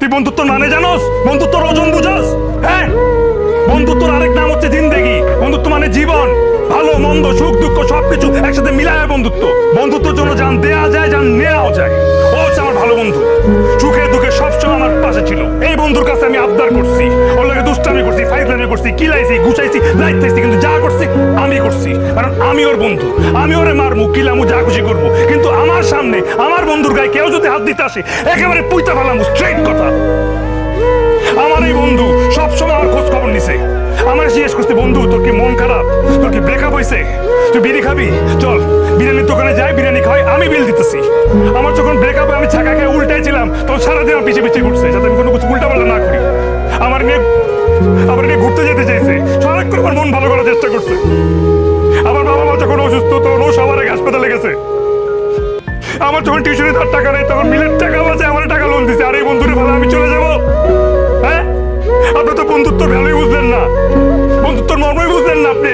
তুই বন্ধুত্বর মানে জানোস? বন্ধুত্বর ওজন বুঝোস? হ্যাঁ, বন্ধুত্বর আরেক নাম হচ্ছে জিন্দেগি। বন্ধুত্ব মানে জীবন, ভালো মন্দ সুখ দুঃখ সবকিছু একসাথে মিলায় বন্ধুত্ব। বন্ধুত্বের জন্য জান দেয়া যায়, জান নেওয়াও যায়। ও হচ্ছে আমার ভালো বন্ধু, সুখে দুঃখে সবসময় আমার পাশে ছিল। এই বন্ধুর কাছে আমি আবদার করছি, ওর লগে দুষ্টামি করছি, ফাইজলামি করছি, কিলাইছি, গুছাইছি, লাইতেছি, কিন্তু যা করছি আমি করছি, কারণ আমি ওর বন্ধু। আমি ওরে মারমু, কিলামু, যা খুশি করবো, কিন্তু আমার সামনে আমার বন্ধুর গায়ে কেউ যদি হাত দিতে আসে একেবারে পুইতা ফেলামু, স্ট্রেইট কথা। আমার এই বন্ধু সবসময় আমার খোঁজ খবর নিছে। আমার জিজ্ঞেস করছি, বন্ধু তোর কি মন খারাপ, তোর কি ব্রেকআপ হয়েছে, তুই বিড়ি খাবি, চল বিরিয়ানির দোকানে যাই, বিরিয়ানি খাই, আমি বিল দিতেছি। আমার যখন ব্রেকআপ আমি ছাকা খেয়ে উল্টাইছিলাম, তখন সারাদিন আমার পিছিয়ে পিছিয়ে ঘুরছে, যাতে আমি কোনো কিছু উল্টা পাল্টা না করি। আমার নিয়ে ঘুরতে যেতে চাইছে, সারাক্ষণ আমার মন ভালো করার চেষ্টা করছে। আমার বাবা মা যখন অসুস্থ তখন ও সবার আগে হাসপাতালে গেছে। আমার যখন টিউশনে তার টাকা নেই তখন মিলের টাকা বাঁচে আমার টাকা লোন দিছে। আর এই বন্ধুরে ভালো আমি চলে যাবো? হ্যাঁ, আপনি তো বন্ধুত্বর ভ্যালুই বুঝলেন না, বন্ধুত্বর মর্মই বুঝলেন না আপনি।